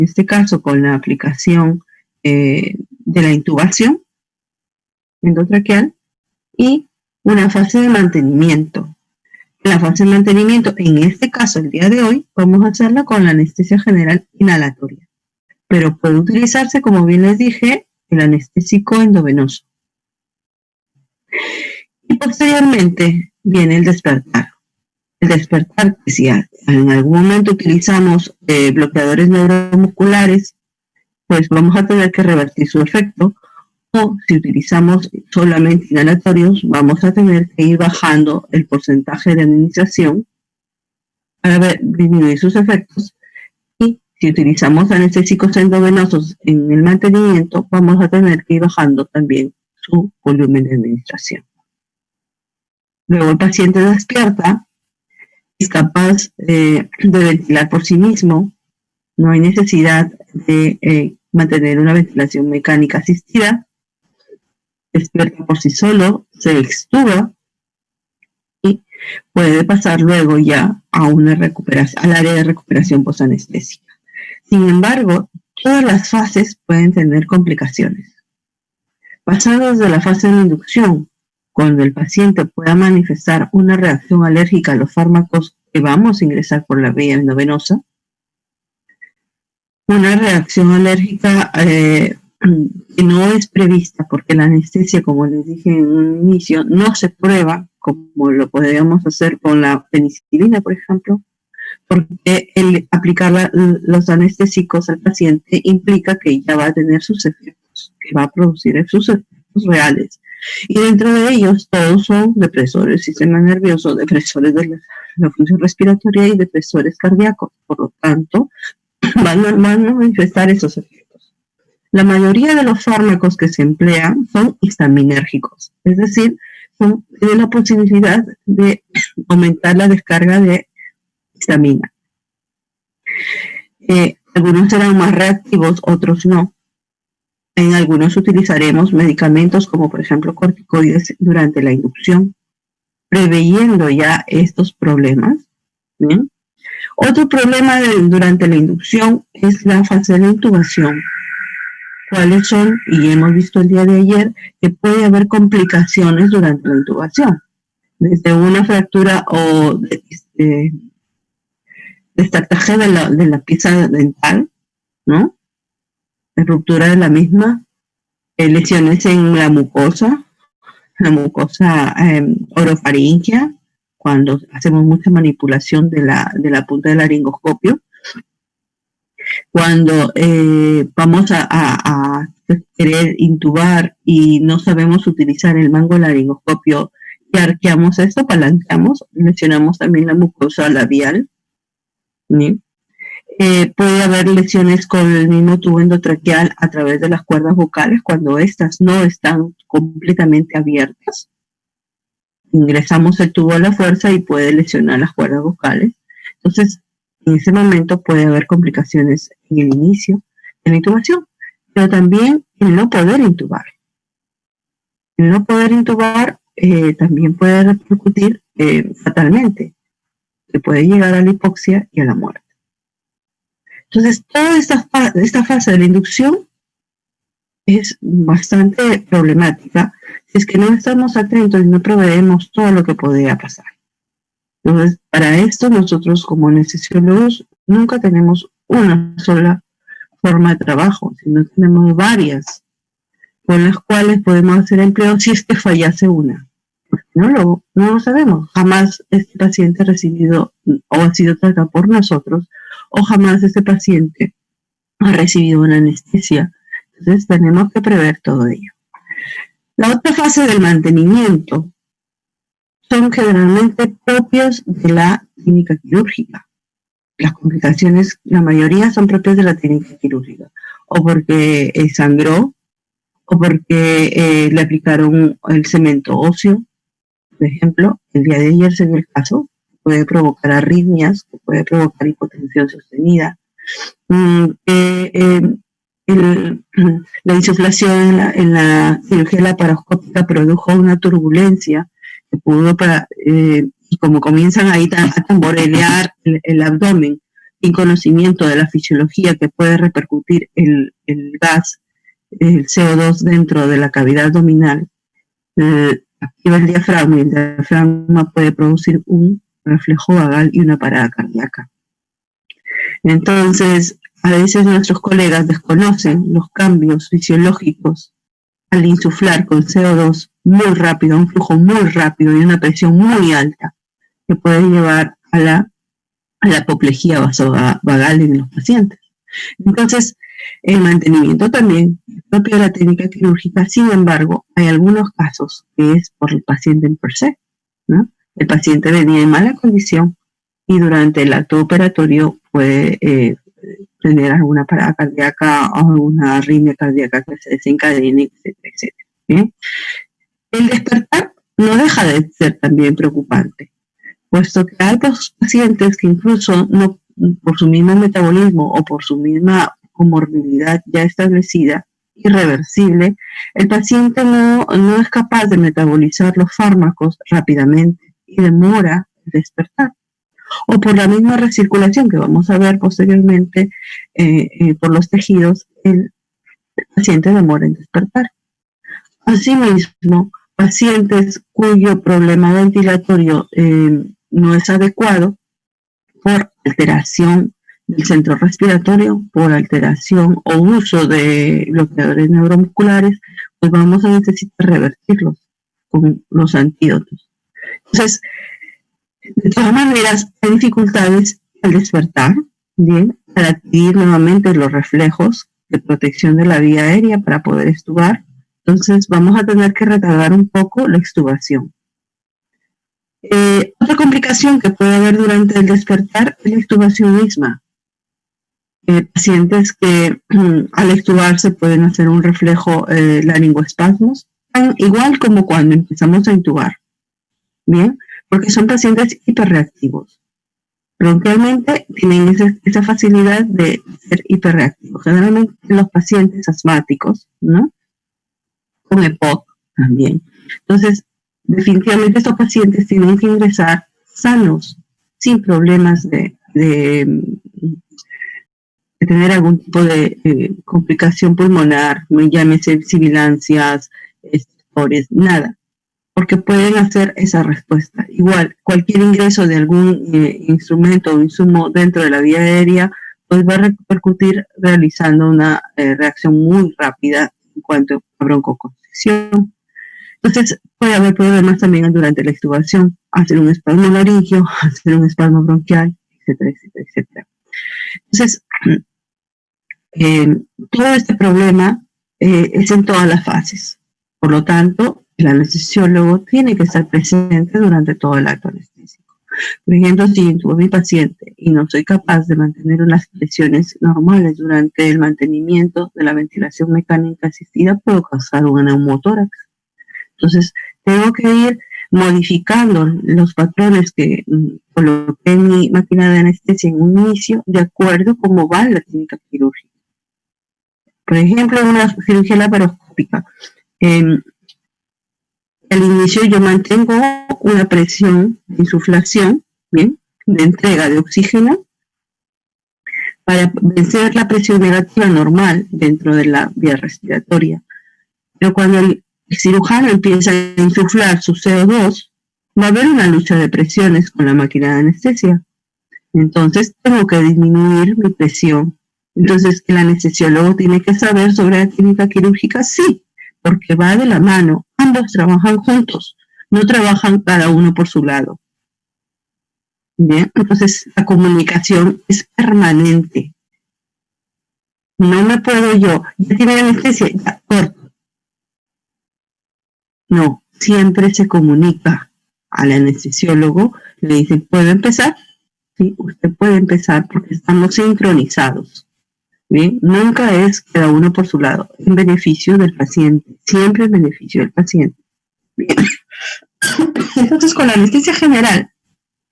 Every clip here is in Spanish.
en este caso con la aplicación de la intubación endotraqueal, y una fase de mantenimiento. La fase de mantenimiento, en este caso, el día de hoy, vamos a hacerla con la anestesia general inhalatoria, pero puede utilizarse, como bien les dije, el anestésico endovenoso. Y posteriormente viene el despertar. El despertar, que si en algún momento utilizamos bloqueadores neuromusculares, pues vamos a tener que revertir su efecto, o si utilizamos solamente inhalatorios, vamos a tener que ir bajando el porcentaje de administración para disminuir sus efectos. Y si utilizamos anestésicos endovenosos en el mantenimiento, vamos a tener que ir bajando también su volumen de administración. Luego el paciente despierta, es capaz de ventilar por sí mismo, no hay necesidad de mantener una ventilación mecánica asistida, despierta por sí solo, se extuba y puede pasar luego ya a una recuperación, al área de recuperación posanestésica. Sin embargo, todas las fases pueden tener complicaciones. Pasando desde la fase de inducción, cuando el paciente pueda manifestar una reacción alérgica a los fármacos que vamos a ingresar por la vía endovenosa, una reacción alérgica que no es prevista, porque la anestesia, como les dije en un inicio, no se prueba como lo podríamos hacer con la penicilina, por ejemplo, porque el aplicar los anestésicos al paciente implica que ya va a tener sus efectos, que va a producir sus efectos reales. Y dentro de ellos todos son depresores del sistema nervioso, depresores de la función respiratoria y depresores cardíacos. Por lo tanto, van a manifestar esos efectos. La mayoría de los fármacos que se emplean son histaminérgicos, es decir, tienen la posibilidad de aumentar la descarga de histamina. Algunos serán más reactivos, otros no. En algunos utilizaremos medicamentos como por ejemplo corticoides durante la inducción, preveyendo ya estos problemas. ¿Bien? Otro problema durante la inducción es la fase de la intubación. ¿Cuáles son? Y hemos visto el día de ayer que puede haber complicaciones durante la intubación, desde una fractura o destartaje de la pieza dental, ¿no? La ruptura de la misma, lesiones en la mucosa orofaringea, cuando hacemos mucha manipulación de la punta del laringoscopio, cuando vamos a querer intubar y no sabemos utilizar el mango laringoscopio y arqueamos esto, palanqueamos, lesionamos también la mucosa labial, ¿sí? Puede haber lesiones con el mismo tubo endotraqueal a través de las cuerdas vocales cuando estas no están completamente abiertas. Ingresamos el tubo a la fuerza y puede lesionar las cuerdas vocales. Entonces, en ese momento puede haber complicaciones en el inicio de la intubación, pero también el no poder intubar. El no poder intubar también puede repercutir fatalmente, que puede llegar a la hipoxia y a la muerte. Entonces, toda esta fase de la inducción es bastante problemática si es que no estamos atentos y no preveemos todo lo que podría pasar. Entonces, para esto nosotros como anestesiólogos nunca tenemos una sola forma de trabajo, sino tenemos varias con las cuales podemos hacer empleo si es que fallase una. Porque no lo sabemos. Jamás este paciente ha recibido o ha sido tratado por nosotros, o jamás este paciente ha recibido una anestesia. Entonces tenemos que prever todo ello. La otra fase del mantenimiento son generalmente propias de la técnica quirúrgica. Las complicaciones, la mayoría son propias de la técnica quirúrgica, o porque sangró, o porque le aplicaron el cemento óseo. Por ejemplo, el día de ayer se dio el caso, puede provocar arritmias, puede provocar hipotensión sostenida, la insuflación en la cirugía laparoscópica produjo una turbulencia que pudo y como comienzan ahí a tamborelear el abdomen, sin conocimiento de la fisiología que puede repercutir el gas, el CO2 dentro de la cavidad abdominal, activa el diafragma y el diafragma puede producir un reflejo vagal y una parada cardíaca. Entonces, a veces nuestros colegas desconocen los cambios fisiológicos al insuflar con CO2 muy rápido, un flujo muy rápido y una presión muy alta que puede llevar a la apoplejía vasovagal en los pacientes. Entonces, el mantenimiento también es propio de la técnica quirúrgica. Sin embargo, hay algunos casos que es por el paciente en per se, ¿no? El paciente venía en mala condición y durante el acto operatorio puede tener alguna parada cardíaca o alguna arritmia cardíaca que se desencadene, etcétera, etcétera. ¿Bien? El despertar no deja de ser también preocupante, puesto que hay pacientes que incluso no, por su mismo metabolismo o por su misma comorbilidad ya establecida, irreversible, el paciente no es capaz de metabolizar los fármacos rápidamente y demora el despertar. O por la misma recirculación que vamos a ver posteriormente por los tejidos, el paciente demora en despertar. Asimismo, pacientes cuyo problema ventilatorio no es adecuado por alteración del centro respiratorio, por alteración o uso de bloqueadores neuromusculares, pues vamos a necesitar revertirlos con los antídotos. Entonces, de todas maneras, hay dificultades al despertar, bien, al adquirir nuevamente los reflejos de protección de la vía aérea para poder extubar. Entonces, vamos a tener que retardar un poco la extubación. Otra complicación que puede haber durante el despertar es la extubación misma. Pacientes que al extubarse pueden hacer un reflejo laringoespasmos, igual como cuando empezamos a intubar. Bien, porque son pacientes hiperreactivos. Bronquialmente tienen esa facilidad de ser hiperreactivos. Generalmente los pacientes asmáticos, ¿no? Con EPOC también. Entonces, definitivamente estos pacientes tienen que ingresar sanos, sin problemas de algún tipo de complicación pulmonar, llámese sibilancias, estores, nada, porque pueden hacer esa respuesta. Igual, cualquier ingreso de algún instrumento o insumo dentro de la vía aérea, pues va a repercutir realizando una reacción muy rápida en cuanto a broncoconstricción. Entonces, puede haber problemas también durante la extubación, hacer un espasmo laringio, hacer un espasmo bronquial, etcétera, etcétera, etcétera. Entonces, todo este problema es en todas las fases. Por lo tanto, el anestesiólogo tiene que estar presente durante todo el acto anestésico. Por ejemplo, si intubo a mi paciente y no soy capaz de mantener unas presiones normales durante el mantenimiento de la ventilación mecánica asistida, puedo causar un neumotórax. Entonces, tengo que ir modificando los patrones que coloqué en mi máquina de anestesia en un inicio, de acuerdo a cómo va la técnica quirúrgica. Por ejemplo, en una cirugía laparoscópica, al inicio yo mantengo una presión de insuflación, ¿bien?, de entrega de oxígeno para vencer la presión negativa normal dentro de la vía respiratoria. Pero cuando el cirujano empieza a insuflar su CO2, va a haber una lucha de presiones con la máquina de anestesia. Entonces tengo que disminuir mi presión. Entonces el anestesiólogo tiene que saber sobre la técnica quirúrgica, sí, porque va de la mano. Ambos trabajan juntos, no trabajan cada uno por su lado. Bien, entonces la comunicación es permanente. No me puedo yo, ya tiene anestesia, ya corto. No, siempre se comunica al anestesiólogo, le dicen, ¿puedo empezar? Sí, usted puede empezar porque estamos sincronizados. Bien, nunca es cada uno por su lado, en beneficio del paciente, siempre en beneficio del paciente. Bien. Entonces, con la anestesia general,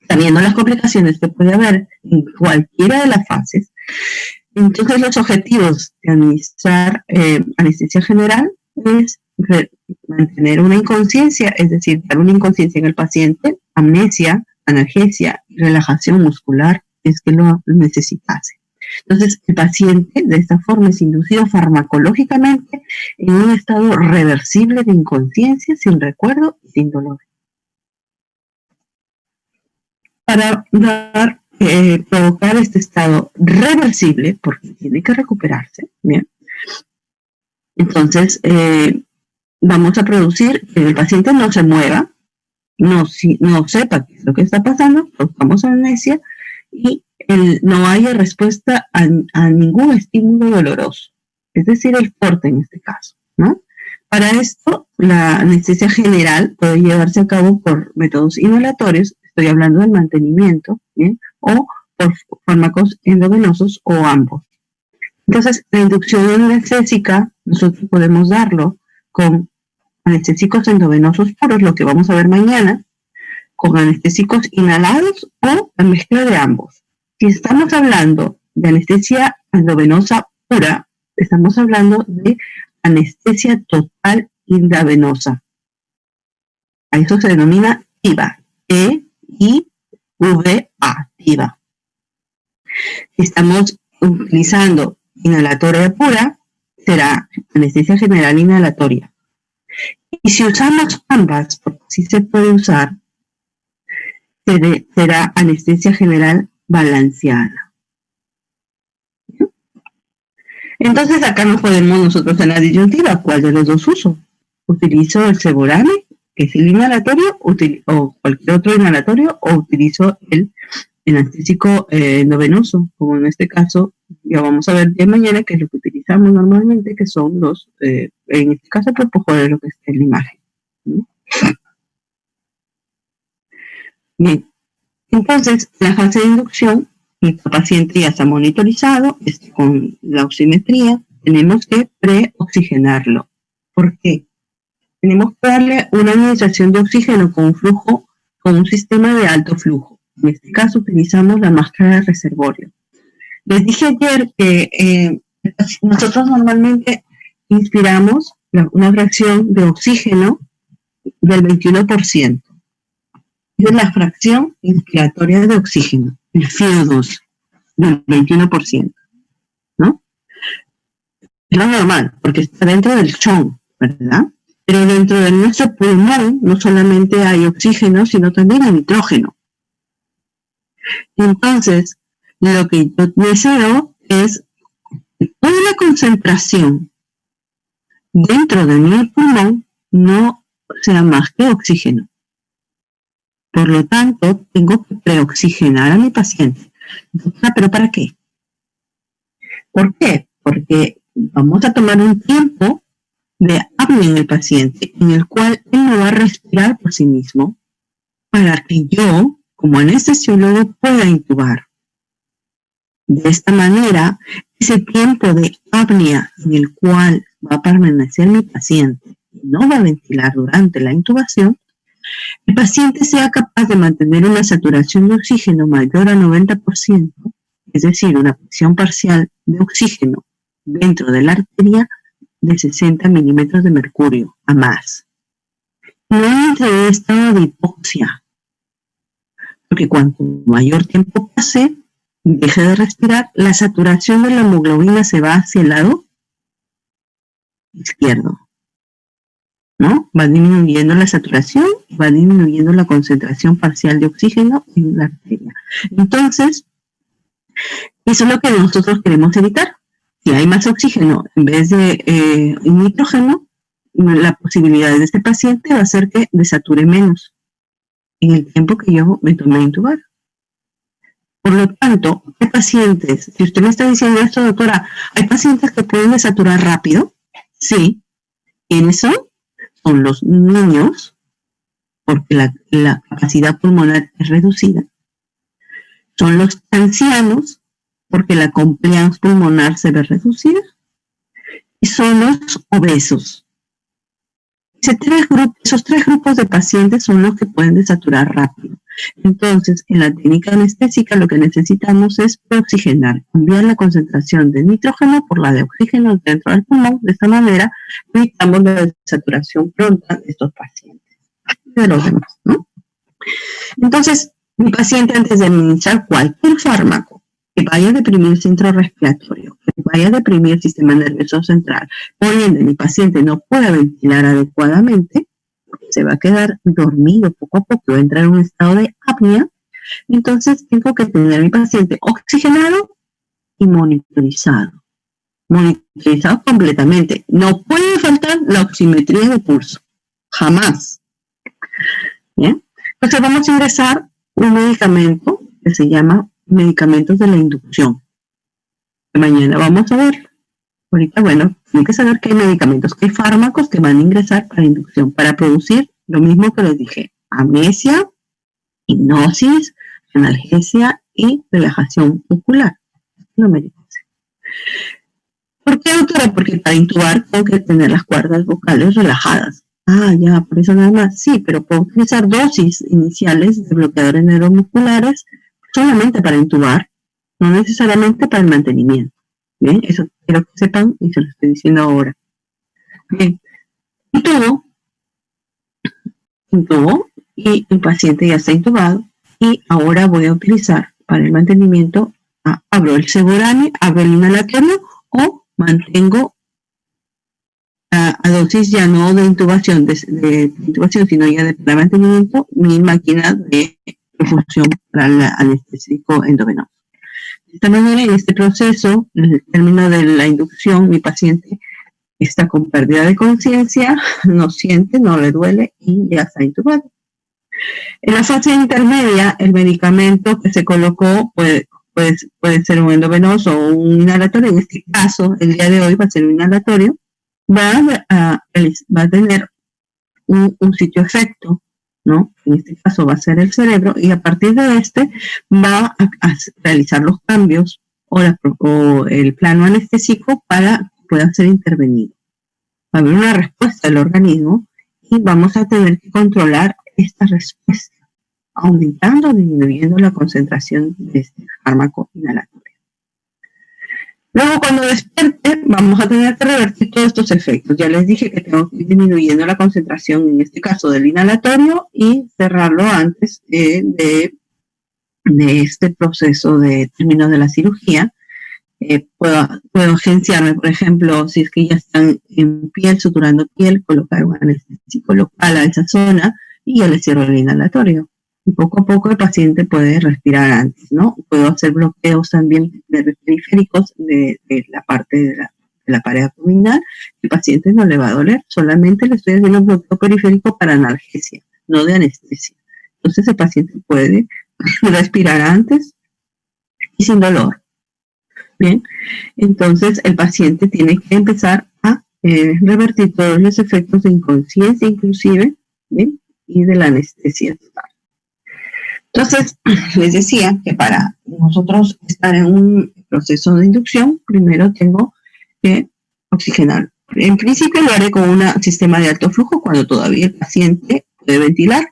sabiendo las complicaciones que puede haber en cualquiera de las fases, entonces los objetivos de administrar anestesia general es mantener una inconsciencia, es decir, dar una inconsciencia en el paciente, amnesia, analgesia, relajación muscular, es que lo necesitase. Entonces, el paciente de esta forma es inducido farmacológicamente en un estado reversible de inconsciencia, sin recuerdo y sin dolor. Para provocar este estado reversible, porque tiene que recuperarse, ¿bien? Entonces, vamos a producir que el paciente no se mueva, no sepa qué es lo que está pasando, provocamos amnesia y no haya respuesta a ningún estímulo doloroso, es decir, el corte en este caso, ¿no? Para esto, la anestesia general puede llevarse a cabo por métodos inhalatorios, estoy hablando del mantenimiento, ¿bien? O por fármacos endovenosos o ambos. Entonces, la inducción anestésica, nosotros podemos darlo con anestésicos endovenosos puros, lo que vamos a ver mañana, con anestésicos inhalados o la mezcla de ambos. Si estamos hablando de anestesia endovenosa pura, estamos hablando de anestesia total intravenosa. A eso se denomina TIVA, TIVA, TIVA. Si estamos utilizando inhalatoria pura, será anestesia general inhalatoria. Y si usamos ambas, porque sí se puede usar, será anestesia general balanceada. Entonces acá nos podemos nosotros en la disyuntiva, ¿cuál de los dos uso? ¿Utilizo el Seborane, que es el inhalatorio, o cualquier otro inhalatorio, o utilizo el anestésico endovenoso, como en este caso, ya vamos a ver de mañana, que es lo que utilizamos normalmente, que son los, en este caso, propofol, de lo que está en la imagen. Bien, entonces, la fase de inducción, nuestro paciente ya está monitorizado, con la oximetría, tenemos que preoxigenarlo. ¿Por qué? Tenemos que darle una administración de oxígeno con un sistema de alto flujo. En este caso utilizamos la máscara de reservorio. Les dije ayer que nosotros normalmente inspiramos una fracción de oxígeno del 21%. Es la fracción inspiratoria de oxígeno, el CO2, del 21%, ¿no? Es lo normal, porque está dentro del chón, ¿verdad? Pero dentro de nuestro pulmón no solamente hay oxígeno, sino también hay nitrógeno. Entonces, lo que yo deseo es que toda la concentración dentro de mi pulmón no sea más que oxígeno. Por lo tanto, tengo que preoxigenar a mi paciente. ¿Pero para qué? ¿Por qué? Porque vamos a tomar un tiempo de apnea en el paciente, en el cual él no va a respirar por sí mismo, para que yo, como anestesiólogo, pueda intubar. De esta manera, ese tiempo de apnea en el cual va a permanecer mi paciente y no va a ventilar durante la intubación, el paciente sea capaz de mantener una saturación de oxígeno mayor a 90%, es decir, una presión parcial de oxígeno dentro de la arteria de 60 milímetros de mercurio a más. No entre en estado de hipoxia, porque cuanto mayor tiempo pase y deje de respirar, la saturación de la hemoglobina se va hacia el lado izquierdo, ¿no? Va disminuyendo la saturación, va disminuyendo la concentración parcial de oxígeno en la arteria. Entonces, eso es lo que nosotros queremos evitar. Si hay más oxígeno en vez de nitrógeno, la posibilidad de este paciente va a ser que desature menos en el tiempo que yo me tomé a intubar. Por lo tanto, hay pacientes, si usted me está diciendo esto, doctora, ¿hay pacientes que pueden desaturar rápido? Sí. ¿Quiénes son? Son los niños, porque la capacidad pulmonar es reducida. Son los ancianos, porque la compliance pulmonar se ve reducida. Y son los obesos. Esos tres grupos de pacientes son los que pueden desaturar rápido. Entonces, en la técnica anestésica lo que necesitamos es oxigenar, cambiar la concentración de nitrógeno por la de oxígeno dentro del pulmón. De esta manera, evitamos la desaturación pronta de estos pacientes y de los demás, ¿no? Entonces, Mi paciente, antes de administrar cualquier fármaco que vaya a deprimir el centro respiratorio, que vaya a deprimir el sistema nervioso central, por ende mi paciente no pueda ventilar adecuadamente, se va a quedar dormido poco a poco, va a entrar en un estado de apnea. Entonces tengo que tener a mi paciente oxigenado y monitorizado. Monitorizado completamente. No puede faltar la oximetría de pulso. Jamás. ¿Bien? Entonces vamos a ingresar un medicamento que se llama medicamentos de la inducción. Mañana vamos a ver. Ahorita, bueno, hay que saber que hay medicamentos, que hay fármacos que van a ingresar para inducción, para producir lo mismo que les dije: amnesia, hipnosis, analgesia y relajación muscular. No me dice. ¿Por qué, doctora? Porque para intubar tengo que tener las cuerdas vocales relajadas. Ah, ya, por eso nada más. Sí, pero puedo utilizar dosis iniciales de bloqueadores neuromusculares solamente para intubar, no necesariamente para el mantenimiento. Bien, eso quiero que sepan y se lo estoy diciendo ahora. Bien, intubo y el paciente ya está intubado y ahora voy a utilizar para el mantenimiento, abro el Segurane, abro el inhalatorio o mantengo a dosis ya no de intubación, de intubación, sino ya de para mantenimiento, mi máquina de perfusión para el anestésico endovenoso. De esta manera, en este proceso, en el término de la inducción, mi paciente está con pérdida de conciencia, no siente, no le duele y ya está intubado. En la fase intermedia, el medicamento que se colocó puede ser un endovenoso o un inhalatorio. En este caso, el día de hoy va a ser un inhalatorio. Va a tener un sitio efecto, ¿no? En este caso va a ser el cerebro, y a partir de este va a realizar los cambios o el plano anestésico para que pueda ser intervenido. Va a haber una respuesta del organismo y vamos a tener que controlar esta respuesta, aumentando o disminuyendo la concentración de este fármaco inhalatorio. Luego, cuando despierte, vamos a tener que revertir todos estos efectos. Ya les dije que tengo que ir disminuyendo la concentración, en este caso del inhalatorio, y cerrarlo antes de este proceso de término de la cirugía. Puedo agenciarme, por ejemplo, si es que ya están en piel, suturando piel, colocar un anestésico local a esa zona y ya le cierro el inhalatorio. Y poco a poco el paciente puede respirar antes, ¿no? Puedo hacer bloqueos también de periféricos de la parte de la pared abdominal. El paciente no le va a doler, solamente le estoy haciendo un bloqueo periférico para analgesia, no de anestesia. Entonces el paciente puede respirar antes y sin dolor. Bien, entonces el paciente tiene que empezar a revertir todos los efectos de inconsciencia inclusive, ¿bien? Y de la anestesia total. Entonces, les decía que para nosotros estar en un proceso de inducción, primero tengo que oxigenar. En principio lo haré con un sistema de alto flujo cuando todavía el paciente puede ventilar,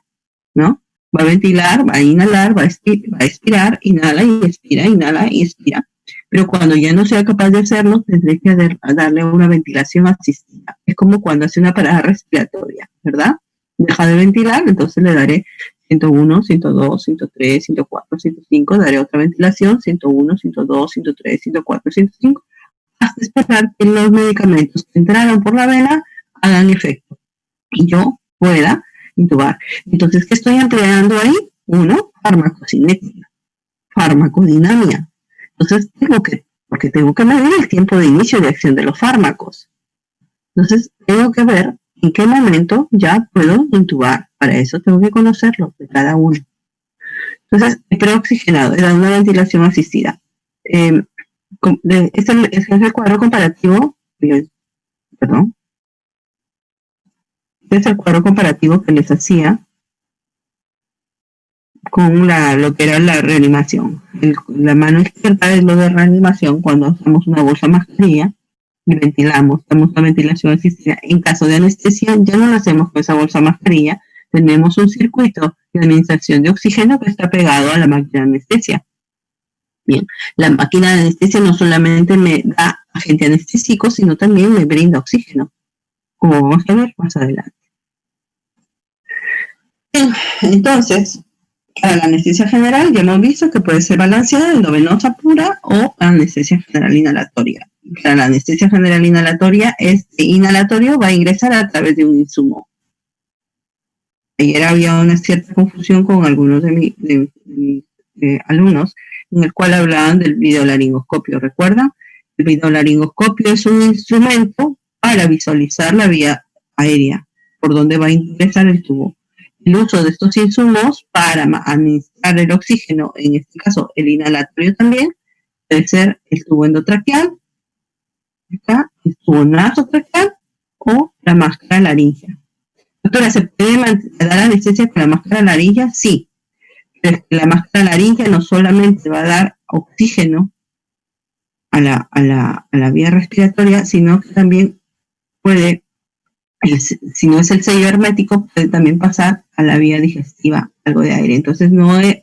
¿no? Va a ventilar, va a inhalar, va a expirar, inhala y expira, inhala y expira. Pero cuando ya no sea capaz de hacerlo, tendré que darle una ventilación asistida. Es como cuando hace una parada respiratoria, ¿verdad? Deja de ventilar, entonces le daré 101, 102, 103, 104, 105, daré otra ventilación, 101, 102, 103, 104, 105, hasta esperar que los medicamentos que entraron por la vena hagan efecto y yo pueda intubar. Entonces, ¿qué estoy empleando ahí? Uno, farmacocinética, farmacodinamia. Entonces, porque tengo que medir el tiempo de inicio de acción de los fármacos. Entonces, tengo que ver en qué momento ya puedo intubar. Para eso tengo que conocerlo de cada uno. Entonces, el preoxigenado es una ventilación asistida. Este es el cuadro comparativo, perdón. Este es el cuadro comparativo que les hacía con lo que era la reanimación. La mano izquierda es lo de reanimación cuando usamos una bolsa mascarilla y ventilamos, damos una ventilación asistida. En caso de anestesia, ya no lo hacemos con esa bolsa mascarilla, tenemos un circuito de administración de oxígeno que está pegado a la máquina de anestesia. Bien, la máquina de anestesia no solamente me da agente anestésico, sino también me brinda oxígeno, como vamos a ver más adelante. Bien, entonces, Para la anestesia general ya hemos visto que puede ser balanceada, endovenosa pura o anestesia general inhalatoria. Para la anestesia general inhalatoria, este inhalatorio va a ingresar a través de un insumo. Ayer había una cierta confusión con algunos de mis alumnos en el cual hablaban del videolaringoscopio. ¿Recuerdan? El videolaringoscopio es un instrumento para visualizar la vía aérea, por donde va a ingresar el tubo. El uso de estos insumos para administrar el oxígeno, en este caso el inhalatorio también, puede ser el tubo endotraqueal, acá, el tubo nasotraqueal o la máscara laringea. Doctora, ¿se puede dar anestesia con la máscara laringea? Sí, pero es que la máscara laringea no solamente va a dar oxígeno a la vía respiratoria, sino que también puede, si no es el sello hermético, puede también pasar a la vía digestiva algo de aire. Entonces no es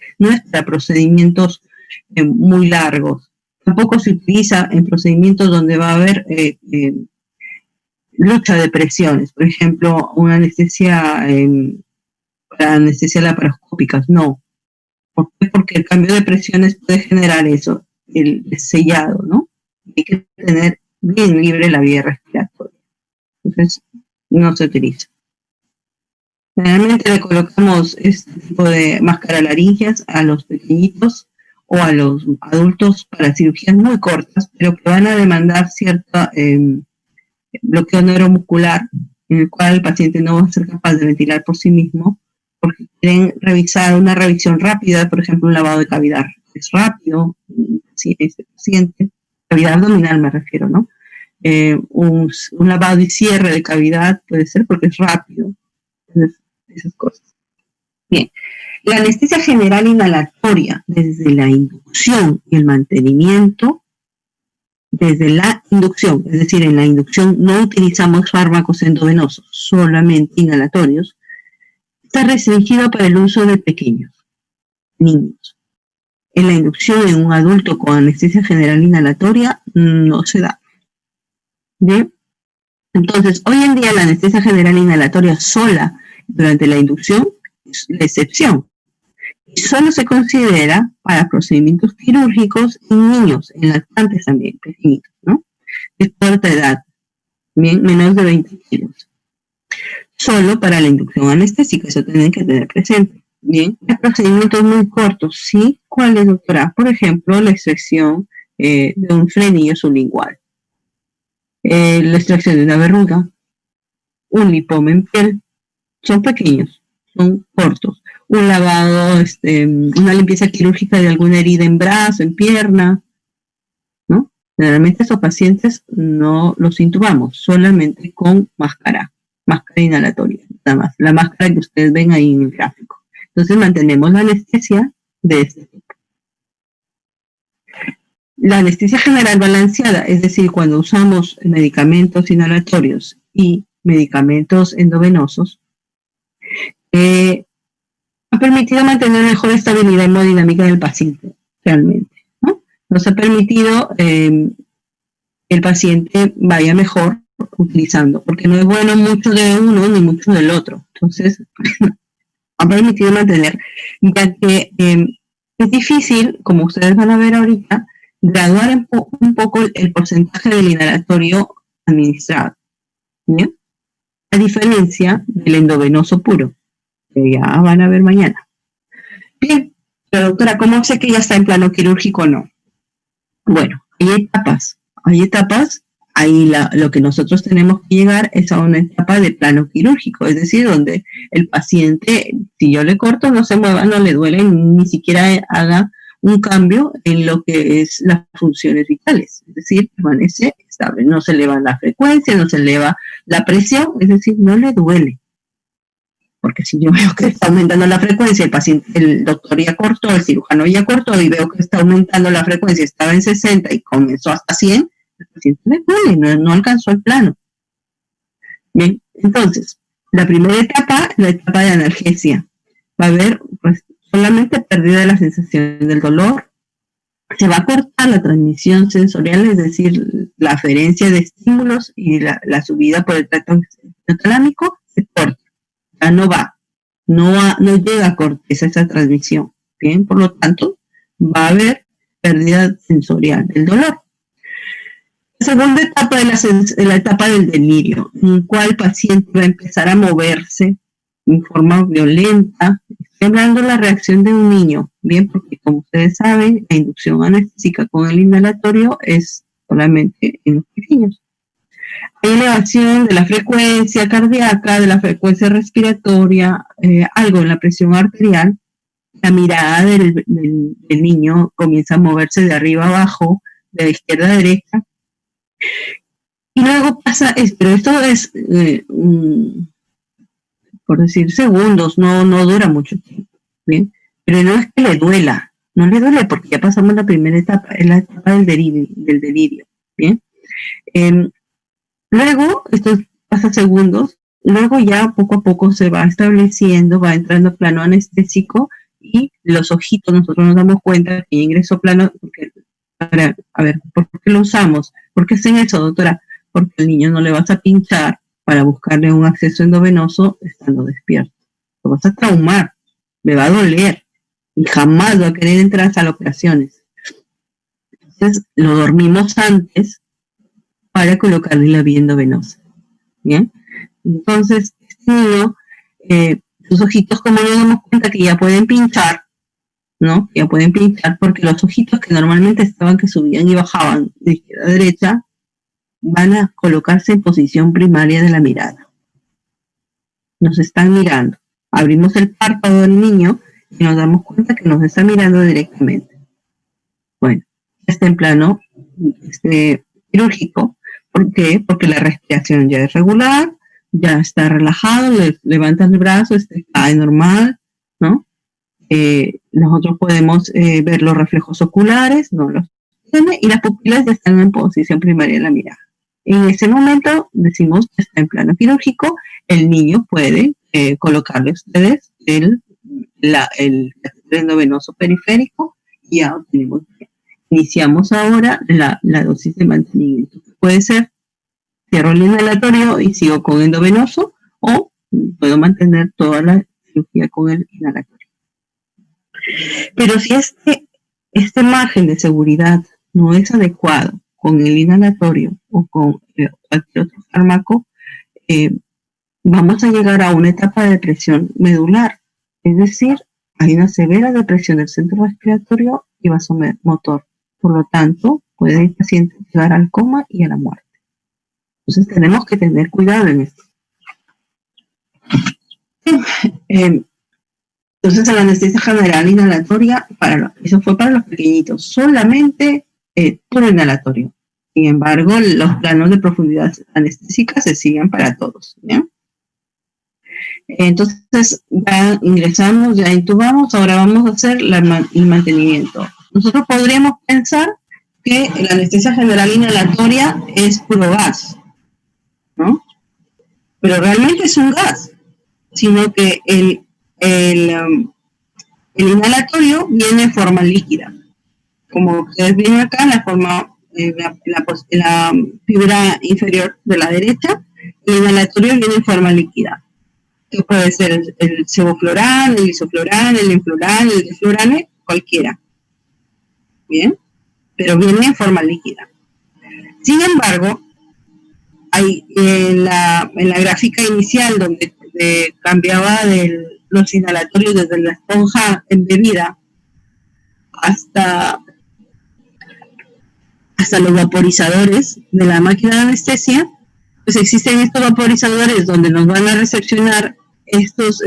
para procedimientos muy largos. Tampoco se utiliza en procedimientos donde va a haber lucha de presiones. Por ejemplo, una anestesia para anestesia laparoscópicas. No. ¿Por qué? Porque el cambio de presiones puede generar eso, el sellado, ¿no? Hay que tener bien libre la vía respiratoria. Entonces, no se utiliza. Generalmente le colocamos este tipo de máscara laringeas a los pequeñitos o a los adultos para cirugías muy cortas, pero que van a demandar cierto bloqueo neuromuscular, en el cual el paciente no va a ser capaz de ventilar por sí mismo, porque quieren revisar una revisión rápida, por ejemplo, un lavado de cavidad. Es rápido, sí, este paciente, cavidad abdominal me refiero, ¿no? Un lavado y cierre de cavidad puede ser porque es rápido. Entonces, esas cosas. Bien, la anestesia general inhalatoria, desde la inducción y el mantenimiento, desde la inducción, es decir, en la inducción no utilizamos fármacos endovenosos, solamente inhalatorios, está restringido para el uso de pequeños, niños. En la inducción en un adulto con anestesia general inhalatoria no se da. Bien, entonces hoy en día la anestesia general inhalatoria sola durante la inducción es la excepción. Y solo se considera para procedimientos quirúrgicos en niños, en lactantes también, pequeñitos, ¿no? De corta edad, bien, menos de 20 kilos. Solo para la inducción anestésica, eso tienen que tener presente. Bien, hay procedimientos muy cortos, ¿sí? ¿Cuáles, doctora? Por ejemplo, la extracción de un frenillo sublingual, la extracción de una verruga, un lipoma en piel, son pequeños, son cortos. Un lavado, una limpieza quirúrgica de alguna herida en brazo, en pierna, ¿no? Generalmente esos pacientes no los intubamos, solamente con máscara inhalatoria, nada más, la máscara que ustedes ven ahí en el gráfico. Entonces mantenemos la anestesia de este tipo. La anestesia general balanceada, es decir, cuando usamos medicamentos inhalatorios y medicamentos endovenosos, ha permitido mantener mejor estabilidad hemodinámica del paciente, realmente, ¿no? Nos ha permitido que el paciente vaya mejor utilizando, porque no es bueno mucho de uno ni mucho del otro. Entonces, ha permitido mantener, ya que es difícil, como ustedes van a ver ahorita, graduar un poco el porcentaje del inhalatorio administrado, ¿bien? A diferencia del endovenoso puro, que ya van a ver mañana. Bien, pero doctora, ¿cómo sé que ya está en plano quirúrgico o no? Bueno, hay etapas, ahí lo que nosotros tenemos que llegar es a una etapa de plano quirúrgico, es decir, donde el paciente, si yo le corto, no se mueva, no le duele, ni siquiera haga un cambio en lo que es las funciones vitales, es decir, permanece estable, no se eleva la frecuencia, no se eleva la presión, es decir, no le duele. Porque si yo veo que está aumentando la frecuencia, el doctor ya cortó, el cirujano ya cortó y veo que está aumentando la frecuencia, estaba en 60 y comenzó hasta 100, el paciente le duele, no alcanzó el plano. Bien, entonces, la primera etapa, la etapa de analgesia. Va a haber pues, solamente pérdida de la sensación del dolor, se va a cortar la transmisión sensorial, es decir, la aferencia de estímulos y la subida por el tracto talámico se corta. Ya no va. no llega a corteza esa transmisión, ¿bien? Por lo tanto, va a haber pérdida sensorial del dolor. La segunda etapa es la etapa del delirio, en la cual el paciente va a empezar a moverse en forma violenta. Estoy hablando de la reacción de un niño, bien, porque como ustedes saben, la inducción anestésica con el inhalatorio es solamente en los pequeños. Hay elevación de la frecuencia cardíaca, de la frecuencia respiratoria, algo en la presión arterial. La mirada del niño comienza a moverse de arriba a abajo, de izquierda a derecha. Y luego pasa, pero esto es, por decir, segundos, no dura mucho tiempo, ¿bien? Pero no es que le duela, no le duele porque ya pasamos la primera etapa, es la etapa del delirio, ¿bien? Luego, esto pasa segundos, luego ya poco a poco se va estableciendo, va entrando a plano anestésico y los ojitos, nosotros nos damos cuenta que ingresó plano, porque, a ver, ¿por qué lo usamos? ¿Por qué hacen eso, doctora? Porque al niño no le vas a pinchar para buscarle un acceso endovenoso estando despierto. Lo vas a traumar, le va a doler y jamás va a querer entrar a las operaciones. Entonces, lo dormimos antes para colocarle la vía endovenosa. ¿Bien? Entonces, este niño, sus ojitos, como nos damos cuenta que ya pueden pinchar, ¿no? Ya pueden pinchar porque los ojitos que normalmente estaban que subían y bajaban de izquierda a derecha, van a colocarse en posición primaria de la mirada. Nos están mirando. Abrimos el párpado del niño y nos damos cuenta que nos está mirando directamente. Bueno, está en plano quirúrgico. ¿Por qué? Porque la respiración ya es regular, ya está relajado, levanta el brazo, está normal, ¿no? Nosotros podemos ver los reflejos oculares, no los tiene, y las pupilas ya están en posición primaria de la mirada. En ese momento decimos que está en plano quirúrgico, el niño puede colocarle a ustedes el endovenoso periférico y ya obtenemos. Iniciamos ahora la dosis de mantenimiento. Puede ser, cierro el inhalatorio y sigo con endovenoso, o puedo mantener toda la cirugía con el inhalatorio. Pero si este margen de seguridad no es adecuado con el inhalatorio o con cualquier otro fármaco, vamos a llegar a una etapa de depresión medular, es decir, hay una severa depresión del centro respiratorio y vasomotor. Por lo tanto, puede el paciente llegar al coma y a la muerte. Entonces tenemos que tener cuidado en esto. Entonces la anestesia general inhalatoria, eso fue para los pequeñitos, solamente puro inhalatorio. Sin embargo, los planos de profundidad anestésica se siguen para todos, ¿bien? Entonces ya ingresamos, ya intubamos, ahora vamos a hacer el mantenimiento. Nosotros podríamos pensar que la anestesia general inhalatoria es puro gas, ¿no? Pero realmente es un gas, sino que el inhalatorio viene en forma líquida. Como ustedes ven acá, en la forma, la fibra inferior de la derecha, el inhalatorio viene en forma líquida. Que puede ser el sevoflurane, el isoflurane, el enflurane, el desflurane, cualquiera. Bien, pero viene en forma líquida. Sin embargo, hay en la gráfica inicial donde cambiaba los inhalatorios desde la esponja embebida hasta los vaporizadores de la máquina de anestesia, pues existen estos vaporizadores donde nos van a recepcionar estos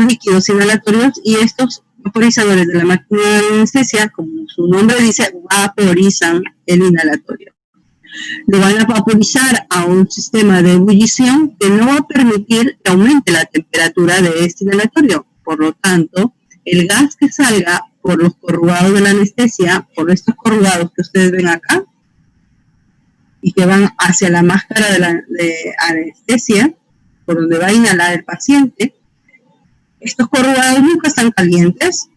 líquidos inhalatorios, y estos vaporizadores de la máquina de anestesia, como su nombre dice, vaporizan el inhalatorio. Lo van a vaporizar a un sistema de ebullición que no va a permitir que aumente la temperatura de este inhalatorio. Por lo tanto, el gas que salga por los corrugados de la anestesia, por estos corrugados que ustedes ven acá, y que van hacia la máscara de anestesia, por donde va a inhalar el paciente, estos corrugados nunca están calientes,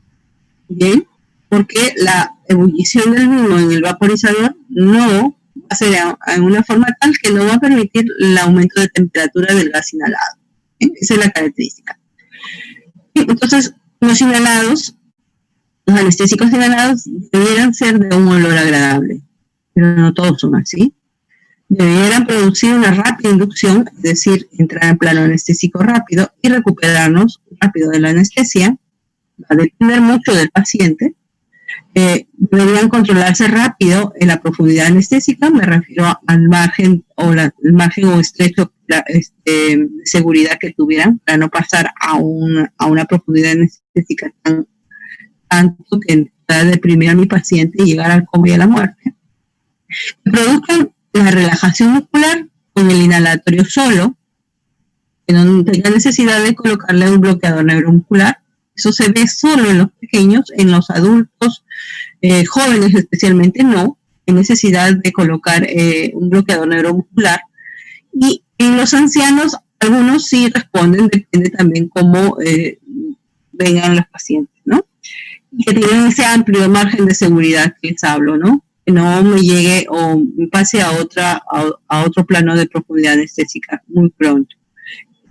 ¿bien? Porque la ebullición del mismo en el vaporizador no va a ser en una forma tal que no va a permitir el aumento de temperatura del gas inhalado. ¿Bien? Esa es la característica. Y entonces, los inhalados, los anestésicos inhalados debieran ser de un olor agradable, pero no todos son así. Debieran producir una rápida inducción, es decir, entrar en plano anestésico rápido y recuperarnos rápido de la anestesia. Va a depender mucho del paciente. Deberían controlarse rápido en la profundidad anestésica, me refiero al margen o el margen o estrecho de seguridad que tuvieran para no pasar a una profundidad anestésica tanto que pueda deprimir a mi paciente y llegar al coma y a la muerte. Que produzcan la relajación muscular con el inhalatorio solo, que no tenga necesidad de colocarle un bloqueador neuromuscular. Eso se ve solo en los pequeños, en los adultos, jóvenes especialmente no, hay necesidad de colocar un bloqueador neuromuscular. Y en los ancianos, algunos sí responden, depende también cómo vengan los pacientes, ¿no? Y que tengan ese amplio margen de seguridad que les hablo, ¿no? Que no me llegue o me pase a otro plano de profundidad anestésica muy pronto.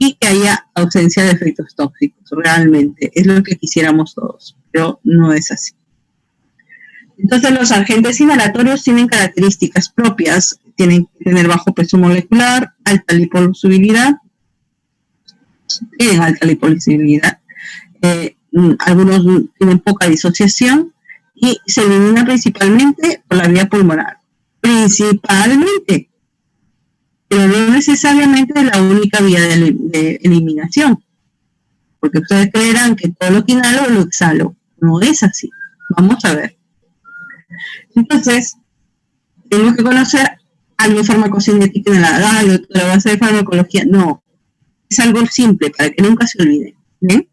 Y que haya ausencia de efectos tóxicos, realmente, es lo que quisiéramos todos, pero no es así. Entonces los agentes inhalatorios tienen características propias, tienen que tener bajo peso molecular, alta liposolubilidad, tienen alta liposolubilidad, algunos tienen poca disociación y se elimina principalmente por la vía pulmonar, principalmente, pero no necesariamente la única vía de eliminación, porque ustedes creerán que todo lo que inhalo lo exhalo, no es así, vamos a ver. Entonces, tenemos que conocer algo de farmacocinética inhalada, algo de la base de farmacología, no, es algo simple para que nunca se olvide, ¿ven?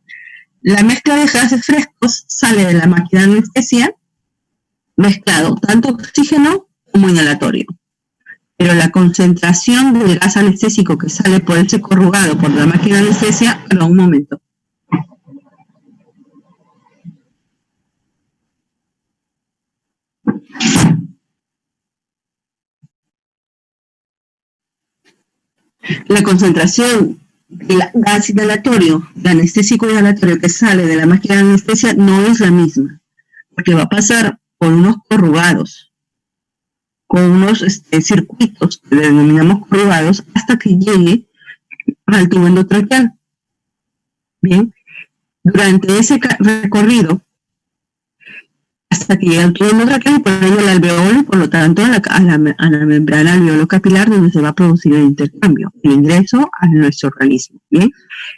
La mezcla de gases frescos sale de la máquina de anestesia mezclado tanto oxígeno como inhalatorio. Pero la concentración del gas anestésico que sale por ese corrugado por la máquina de anestesia, pero un momento. La concentración del gas inhalatorio, el anestésico inhalatorio que sale de la máquina de anestesia no es la misma, porque va a pasar por unos corrugados, con unos circuitos que denominamos corrugados, hasta que llegue al tubo endotraqueal. Bien, durante ese recorrido, hasta que llegue al tubo endotraqueal y por ello al alveolo y por lo tanto a la membrana alveolo capilar, donde se va a producir el intercambio, el ingreso a nuestro organismo. Bien,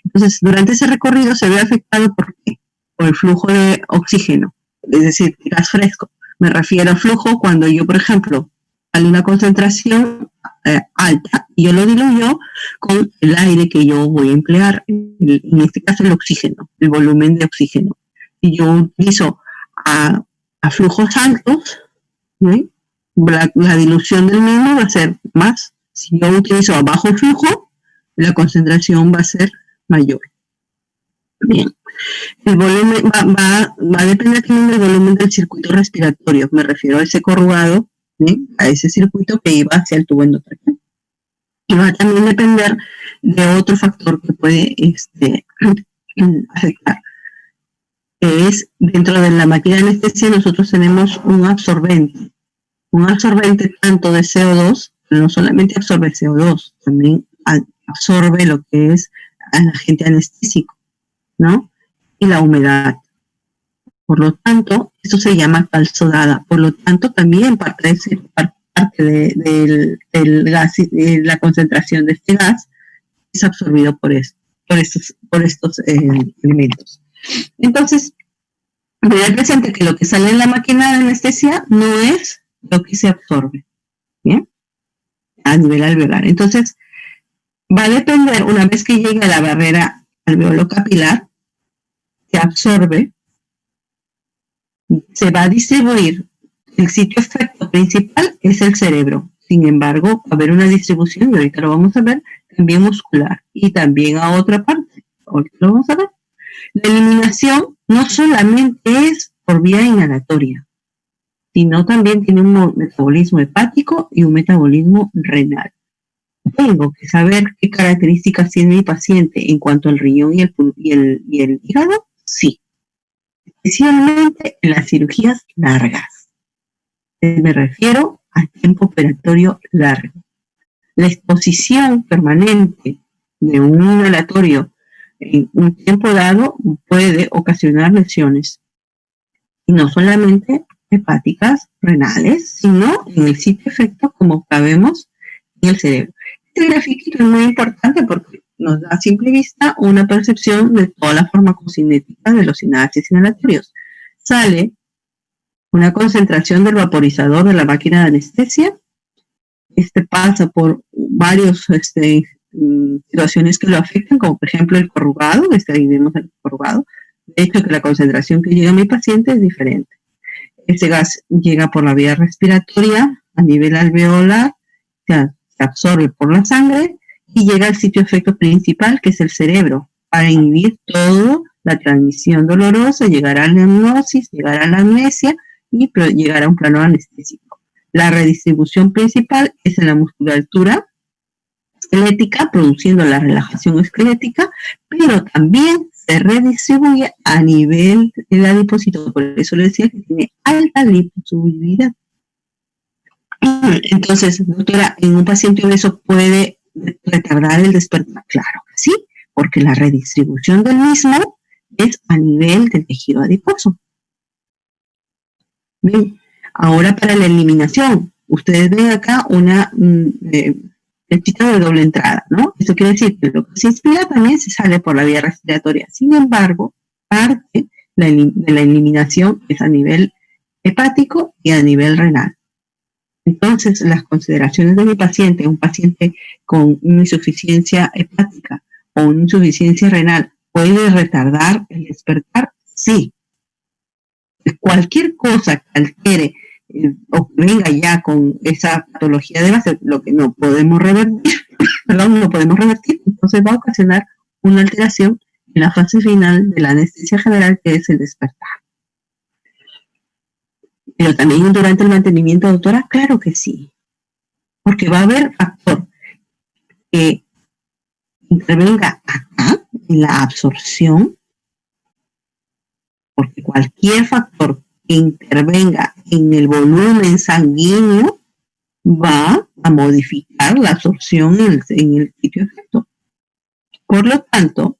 entonces durante ese recorrido se ve afectado ¿por qué? Por el flujo de oxígeno, es decir, gas fresco. Me refiero al flujo cuando yo, por ejemplo, hay una concentración alta y yo lo diluyo con el aire que yo voy a emplear, en este caso el oxígeno, el volumen de oxígeno. Si yo utilizo a flujos altos, ¿sí? la dilución del mismo va a ser más. Si yo utilizo a bajo flujo, la concentración va a ser mayor. Bien. El volumen va a depender también del volumen del circuito respiratorio. Me refiero a ese corrugado, ¿sí? A ese circuito que iba hacia el tubo endotraqueal. Y va a también depender de otro factor que puede afectar, que es dentro de la máquina de anestesia nosotros tenemos un absorbente tanto de CO2, pero no solamente absorbe CO2, también absorbe lo que es el agente anestésico, ¿no? Y la humedad. Por lo tanto, esto se llama calzodada. Por lo tanto, también parte del gas, la concentración de este gas es absorbido por estos elementos. Entonces, tener presente que lo que sale en la máquina de anestesia no es lo que se absorbe, ¿bien? A nivel alveolar. Entonces, va a depender, una vez que llegue a la barrera alveolo capilar, se absorbe, se va a distribuir. El sitio efecto principal es el cerebro. Sin embargo, va a haber una distribución, y ahorita lo vamos a ver, también muscular y también a otra parte. Ahorita lo vamos a ver. La eliminación no solamente es por vía inhalatoria, sino también tiene un metabolismo hepático y un metabolismo renal. tengo que saber qué características tiene mi paciente en cuanto al riñón y el hígado, sí, especialmente en las cirugías largas. Me refiero al tiempo operatorio largo. La exposición permanente de un inhalatorio en un tiempo dado puede ocasionar lesiones, y no solamente hepáticas, renales, sino en el sitio efecto, como sabemos, en el cerebro. Este grafiquito es muy importante porque nos da a simple vista una percepción de toda la farmacocinética de los inhalatorios. Sale una concentración del vaporizador de la máquina de anestesia. Pasa por varios situaciones que lo afectan, como por ejemplo el corrugado. Ahí vemos el corrugado. De hecho, que la concentración que llega a mi paciente es diferente. Este gas llega por la vía respiratoria a nivel alveolar, se absorbe por la sangre y llega al sitio efecto principal, que es el cerebro, para inhibir toda la transmisión dolorosa, llegar a la hipnosis, llegar a la amnesia y llegar a un plano anestésico. La redistribución principal es en la musculatura esquelética, produciendo la relajación esquelética, pero también se redistribuye a nivel del adipocito. Por eso le decía que tiene alta liposolubilidad. Entonces, doctora, ¿en un paciente obeso puede retardar el despertar? Claro que sí, porque la redistribución del mismo es a nivel del tejido adiposo. Bien, ahora para la eliminación, ustedes ven acá una flechita de doble entrada, ¿no? Esto quiere decir que lo que se inspira también se sale por la vía respiratoria. Sin embargo, parte de la eliminación es a nivel hepático y a nivel renal. Entonces, las consideraciones de mi paciente, un paciente con una insuficiencia hepática o una insuficiencia renal, ¿puede retardar el despertar? Sí. Cualquier cosa que altere o que venga ya con esa patología de base, lo que no podemos revertir, entonces va a ocasionar una alteración en la fase final de la anestesia general, que es el despertar. Pero también durante el mantenimiento, doctora, claro que sí, porque va a haber factor que intervenga acá en la absorción, porque cualquier factor que intervenga en el volumen sanguíneo va a modificar la absorción en el sitio efecto. Por lo tanto,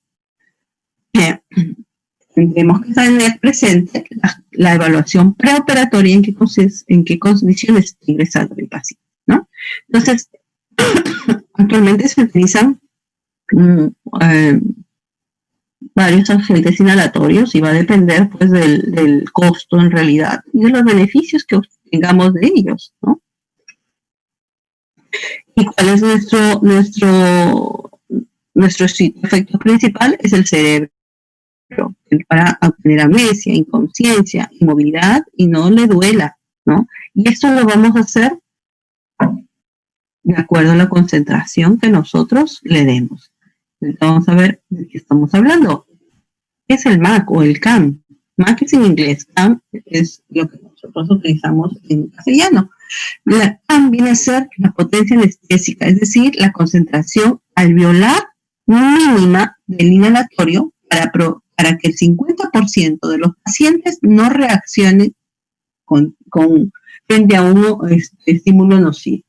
tenemos que tener presente la evaluación preoperatoria en qué condiciones está ingresando el paciente, ¿no? Entonces, actualmente se utilizan varios agentes inhalatorios y va a depender pues del costo en realidad y de los beneficios que obtengamos de ellos, ¿no? ¿Y cuál es nuestro sitio efecto principal? Es el cerebro, para obtener amnesia, inconsciencia, inmovilidad y no le duela, ¿no? Y esto lo vamos a hacer de acuerdo a la concentración que nosotros le demos. Entonces vamos a ver de qué estamos hablando. ¿Qué es el MAC o el CAM? MAC es en inglés, CAM es lo que nosotros utilizamos en castellano. La CAM viene a ser la potencia anestésica, es decir, la concentración alveolar mínima del inhalatorio para que el 50% de los pacientes no reaccionen frente a un estímulo nocivo.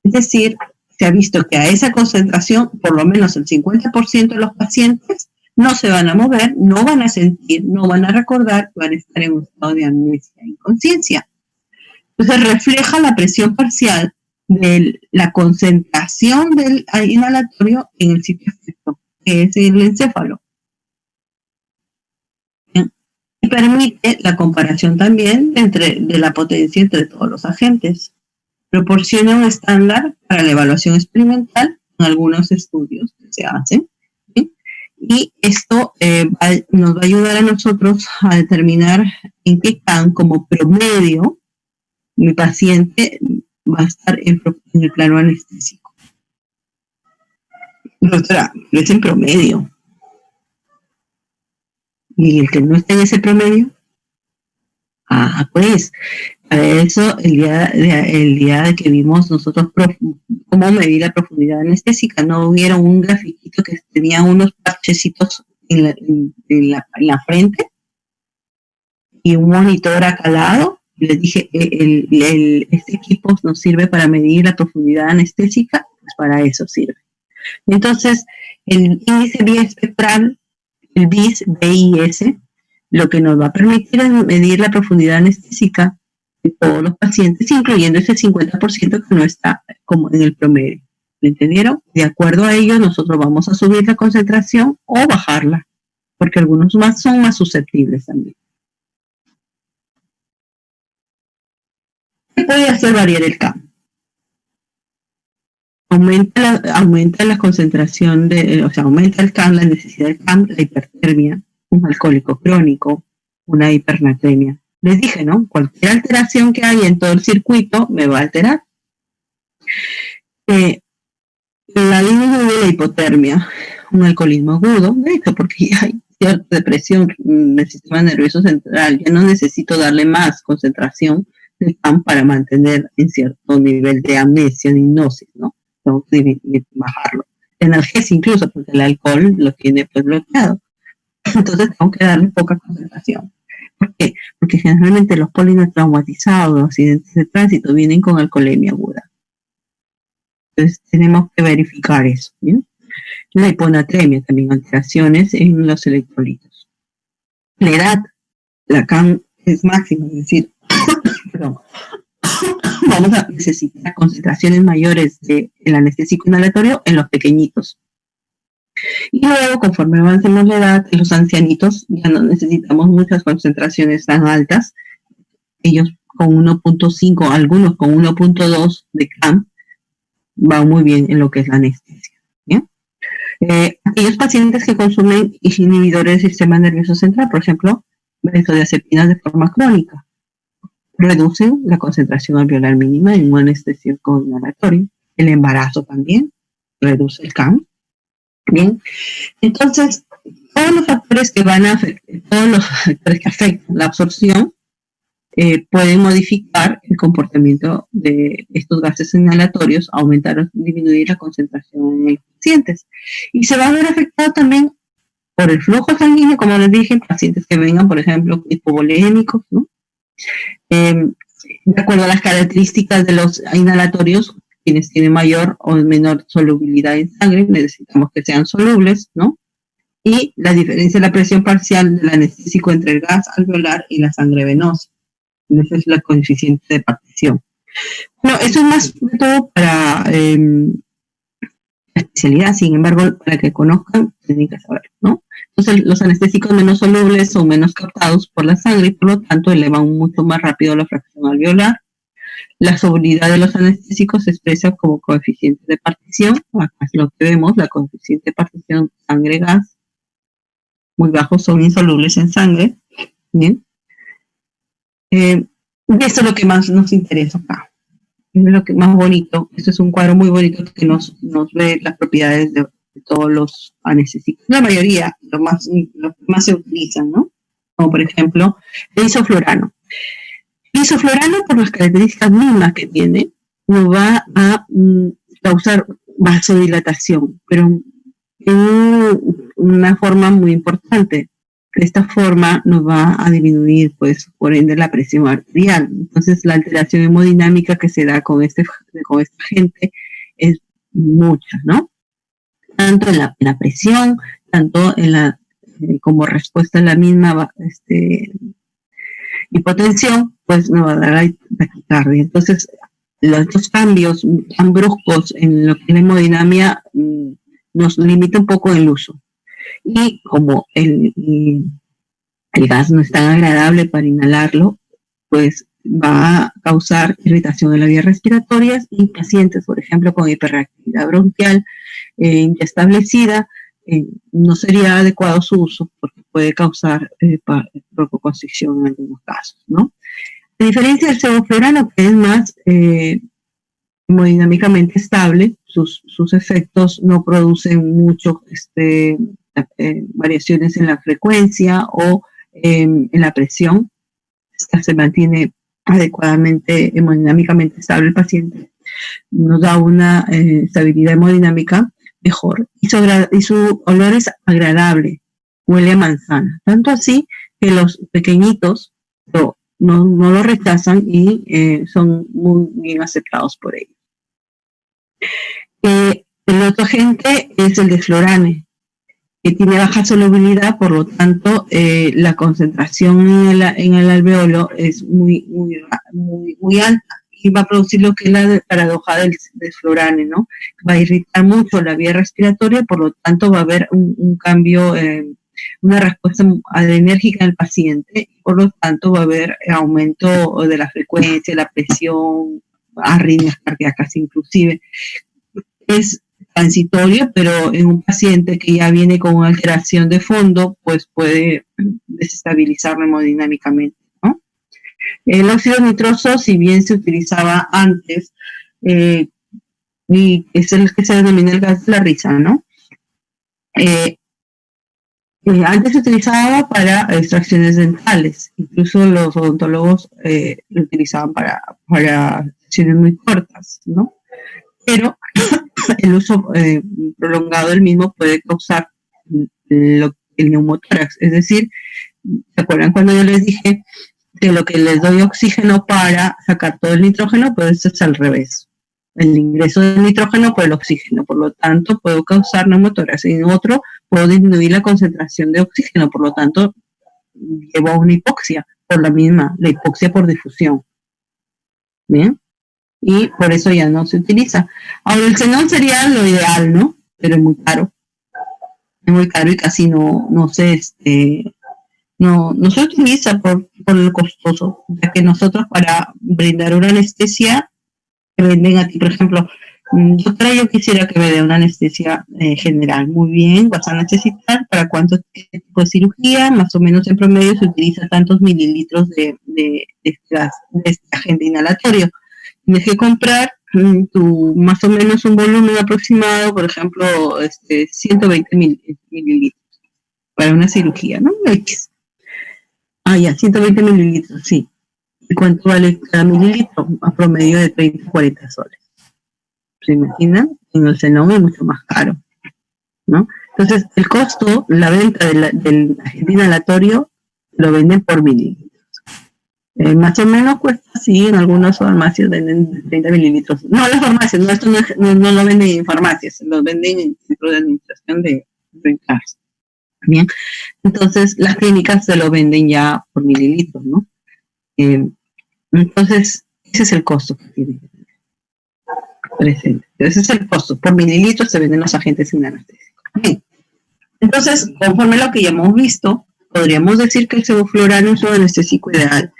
Es decir, se ha visto que a esa concentración, por lo menos el 50% de los pacientes no se van a mover, no van a sentir, no van a recordar, van a estar en un estado de amnesia e inconsciencia. Entonces refleja la presión parcial de la concentración del inhalatorio en el sitio efecto, que es el encéfalo. Y permite la comparación también de la potencia entre todos los agentes. Proporciona un estándar para la evaluación experimental en algunos estudios que se hacen, ¿sí? Y esto nos va a ayudar a nosotros a determinar en qué CAM como promedio mi paciente va a estar en el plano anestésico. Doctora, es en promedio. ¿Y el que no está en ese promedio? Pues, para eso el día de que vimos nosotros cómo medir la profundidad anestésica. No hubiera un grafiquito que tenía unos parchecitos en la frente y un monitor acá al lado. Les dije, este equipo nos sirve para medir la profundidad anestésica, pues para eso sirve. Entonces, el índice biespectral, el BIS, BIS, lo que nos va a permitir es medir la profundidad anestésica de todos los pacientes, incluyendo ese 50% que no está como en el promedio. ¿Me entendieron? De acuerdo a ello, nosotros vamos a subir la concentración o bajarla, porque algunos más son más susceptibles también. ¿Qué puede hacer variar el CAM? Aumenta la concentración aumenta el CAM, la necesidad del CAM, la hipertermia, un alcohólico crónico, una hipernatremia. Les dije, ¿no? Cualquier alteración que haya en todo el circuito me va a alterar. La disminuye la hipotermia, un alcoholismo agudo, de hecho, porque ya hay cierta depresión en el sistema nervioso central, ya no necesito darle más concentración de CAM para mantener en cierto nivel de amnesia, de hipnosis, ¿no? Bajarlo. Analgesia incluso, porque el alcohol lo tiene pues bloqueado. Entonces tengo que darle poca concentración. ¿Por qué? Porque generalmente los politraumatizados, los accidentes de tránsito vienen con alcoholemia aguda. Entonces tenemos que verificar eso, ¿bien? La hiponatremia, también alteraciones en los electrolitos. La edad, la CAM es máxima, es decir, perdón, vamos a necesitar concentraciones mayores del anestésico inhalatorio en los pequeñitos. Y luego, conforme avancemos la edad, los ancianitos ya no necesitamos muchas concentraciones tan altas. Ellos con 1.5, algunos con 1.2 de CAM, van muy bien en lo que es la anestesia. ¿Bien? Aquellos pacientes que consumen inhibidores del sistema nervioso central, por ejemplo, benzodiazepinas de forma crónica, reducen la concentración alveolar mínima en un anestésico inhalatorio. El embarazo también reduce el CAM. Bien, entonces todos los factores que afectan la absorción pueden modificar el comportamiento de estos gases inhalatorios, aumentar o disminuir la concentración en los pacientes. Y se va a ver afectado también por el flujo sanguíneo, como les dije, en pacientes que vengan, por ejemplo, hipovolémicos, ¿no? De acuerdo a las características de los inhalatorios, quienes tienen mayor o menor solubilidad en sangre, necesitamos que sean solubles, ¿no? Y la diferencia de la presión parcial del anestésico entre el gas alveolar y la sangre venosa. Esa es la coeficiente de partición. Bueno, eso es más que todo para la especialidad, sin embargo, para que conozcan, tienen que saber, ¿no? Entonces, los anestésicos menos solubles son menos captados por la sangre y por lo tanto elevan mucho más rápido la fracción alveolar. La solubilidad de los anestésicos se expresa como coeficiente de partición. Acá es lo que vemos, la coeficiente de partición sangre-gas. Muy bajos, son insolubles en sangre. Bien. Y esto es lo que más nos interesa acá. Es lo que más bonito. Esto es un cuadro muy bonito que nos ve las propiedades de todos los anestésicos. La mayoría, los que más se utilizan, ¿no? Como por ejemplo, el isoflurano. El isoflurano, por las características mismas que tiene, nos va a causar vasodilatación, pero en una forma muy importante. De esta forma nos va a disminuir, pues, por ende, la presión arterial. Entonces, la alteración hemodinámica que se da con esta agente es mucha, ¿no? Tanto en la presión, tanto como respuesta a la misma hipotensión, pues nos va a dar la taquicardia. Entonces, estos cambios tan bruscos en lo que es la hemodinamia nos limita un poco el uso. Y como el gas no es tan agradable para inhalarlo, pues va a causar irritación en las vías respiratorias y pacientes, por ejemplo, con hiperreactividad bronquial establecida, no sería adecuado su uso porque puede causar broncoconstricción en algunos casos, ¿no? A diferencia del sevoflurano, que es más hemodinámicamente estable, sus efectos no producen mucho variaciones en la frecuencia o en la presión. Esta se mantiene adecuadamente hemodinámicamente estable el paciente. nos da una estabilidad hemodinámica mejor. Y su olor es agradable, huele a manzana. Tanto así que los pequeñitos no lo rechazan y son muy bien aceptados por ellos. El otro agente es el desflorane, que tiene baja solubilidad, por lo tanto la concentración en el alveolo es muy alta y va a producir lo que es la paradoja del desflorane, ¿no? Va a irritar mucho la vía respiratoria, por lo tanto va a haber un cambio, una respuesta adrenérgica en el paciente, por lo tanto va a haber aumento de la frecuencia, la presión, arritmias cardíacas inclusive. Es transitorio, pero en un paciente que ya viene con una alteración de fondo, pues puede desestabilizarlo hemodinámicamente, ¿no? El óxido nitroso, si bien se utilizaba antes, y es el que se denomina el gas de la risa, ¿no? Antes se utilizaba para extracciones dentales, incluso los odontólogos lo utilizaban para sesiones muy cortas, ¿no? Pero el uso prolongado del mismo puede causar el neumotórax. Es decir, ¿se acuerdan cuando yo les dije que lo que les doy oxígeno para sacar todo el nitrógeno? Pues esto es al revés. El ingreso del nitrógeno por el oxígeno. Por lo tanto, puedo causar neumotórax. En otro, puedo disminuir la concentración de oxígeno. Por lo tanto, llevo a una hipoxia por la hipoxia por difusión. ¿Bien? Y por eso ya no se utiliza. Ahora, el xenón sería lo ideal, ¿no? Pero es muy caro. Es muy caro y casi no se utiliza por lo costoso, ya que nosotros para brindar una anestesia te venden a ti, por ejemplo, yo quisiera que me dé una anestesia general. Muy bien, vas a necesitar para cuánto tipo de cirugía, más o menos en promedio se utiliza tantos mililitros de este agente inhalatorio. Tienes que comprar más o menos un volumen aproximado, por ejemplo, 120 mililitros para una cirugía, ¿no? X. 120 mililitros, sí. ¿Y cuánto vale cada mililitro? A promedio de 30 a 40 soles. ¿Se imaginan? En el xenón es mucho más caro, ¿no? Entonces, el costo, la venta del agente inhalatorio, lo venden por mililitro. Más o menos cuesta, sí, en algunas farmacias venden 30 mililitros. No, las farmacias, no, esto no lo venden en farmacias, lo venden en el centro de administración de Rencars. Bien, entonces las clínicas se lo venden ya por mililitros, ¿no? Entonces, ese es el costo que tiene presente. Ese es el costo. Por mililitros se venden los agentes anestésicos. Bien. Entonces, conforme a lo que ya hemos visto, podríamos decir que el sevoflurane es un anestésico ideal.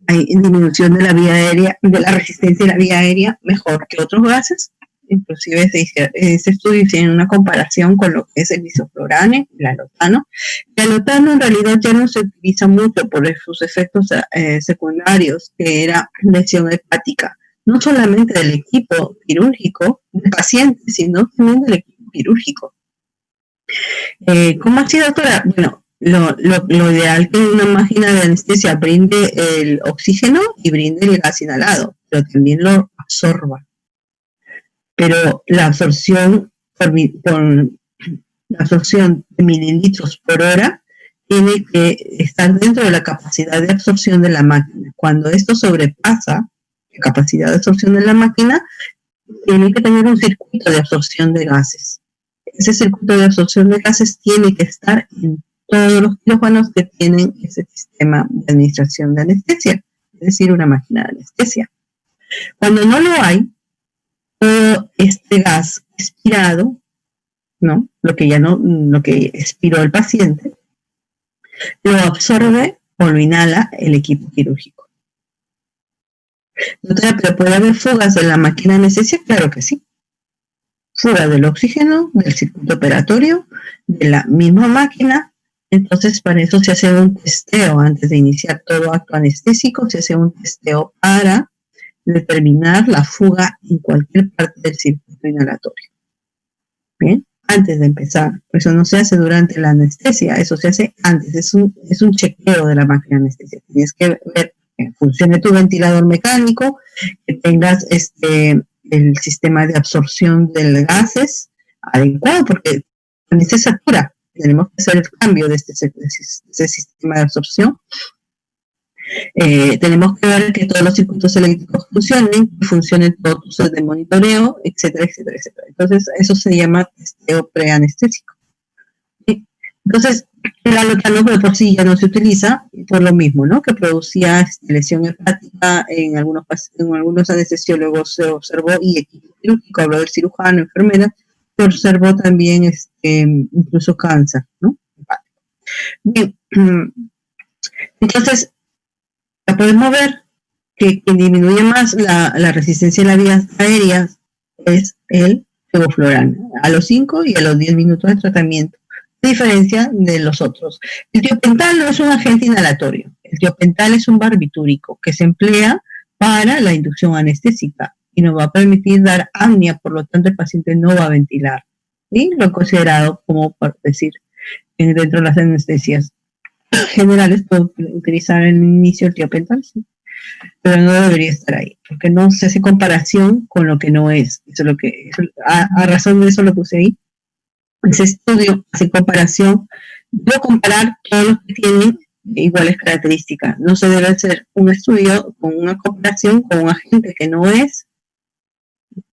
Hay disminución de la vía aérea, de la resistencia de la vía aérea, mejor que otros gases. Inclusive este estudio tiene una comparación con lo que es el isoflurane, el alotano. El alotano en realidad ya no se utiliza mucho por sus efectos secundarios, que era lesión hepática, no solamente del equipo quirúrgico del paciente, sino también del equipo quirúrgico. ¿Cómo así, doctora? Bueno, lo ideal que una máquina de anestesia brinde el oxígeno y brinde el gas inhalado, pero también lo absorba. Pero la absorción de mililitros por hora tiene que estar dentro de la capacidad de absorción de la máquina. Cuando esto sobrepasa la capacidad de absorción de la máquina, tiene que tener un circuito de absorción de gases. Ese circuito de absorción de gases tiene que estar en todos los quirófanos que tienen ese sistema de administración de anestesia, es decir, una máquina de anestesia. Cuando no lo hay, todo este gas expirado, ¿no? Lo que expiró el paciente, lo absorbe o lo inhala el equipo quirúrgico. Doctora, ¿pero puede haber fugas de la máquina de anestesia? Claro que sí. Fuga del oxígeno, del circuito operatorio, de la misma máquina. Entonces, para eso se hace un testeo. Antes de iniciar todo acto anestésico, se hace un testeo para determinar la fuga en cualquier parte del circuito inhalatorio. Bien, antes de empezar. Eso no se hace durante la anestesia, eso se hace antes. Es un chequeo de la máquina de anestesia. Tienes que ver funcione tu ventilador mecánico, que tengas el sistema de absorción de gases adecuado, porque también se satura. Tenemos que hacer el cambio de ese sistema de absorción. Tenemos que ver que todos los circuitos eléctricos funcionen, que funcionen todos los sets de monitoreo, etcétera, etcétera, etcétera. Entonces, eso se llama testeo preanestésico. ¿Sí? Entonces, el alotano de por sí ya no se utiliza por lo mismo, ¿no? Que producía lesión hepática en algunos anestesiólogos se observó, y equipo quirúrgico, habló del cirujano, enfermera, se observó también incluso cáncer, ¿no? Bien, entonces, podemos ver que quien disminuye más la resistencia en las vías aéreas es el sevoflurano, a los 5 y a los 10 minutos de tratamiento, a diferencia de los otros. El tiopental no es un agente inhalatorio. El tiopental es un barbitúrico que se emplea para la inducción anestésica y nos va a permitir dar apnea, por lo tanto el paciente no va a ventilar. ¿Sí? Lo he considerado como, por decir, dentro de las anestesias generales, puedo utilizar en el inicio el tiopental, sí, pero no debería estar ahí, porque no se hace comparación con lo que no es. Eso es lo que, a razón de eso lo puse ahí. Ese estudio hace comparación, debo comparar todos los que tienen iguales características. No se debe hacer un estudio con una comparación con un agente que no es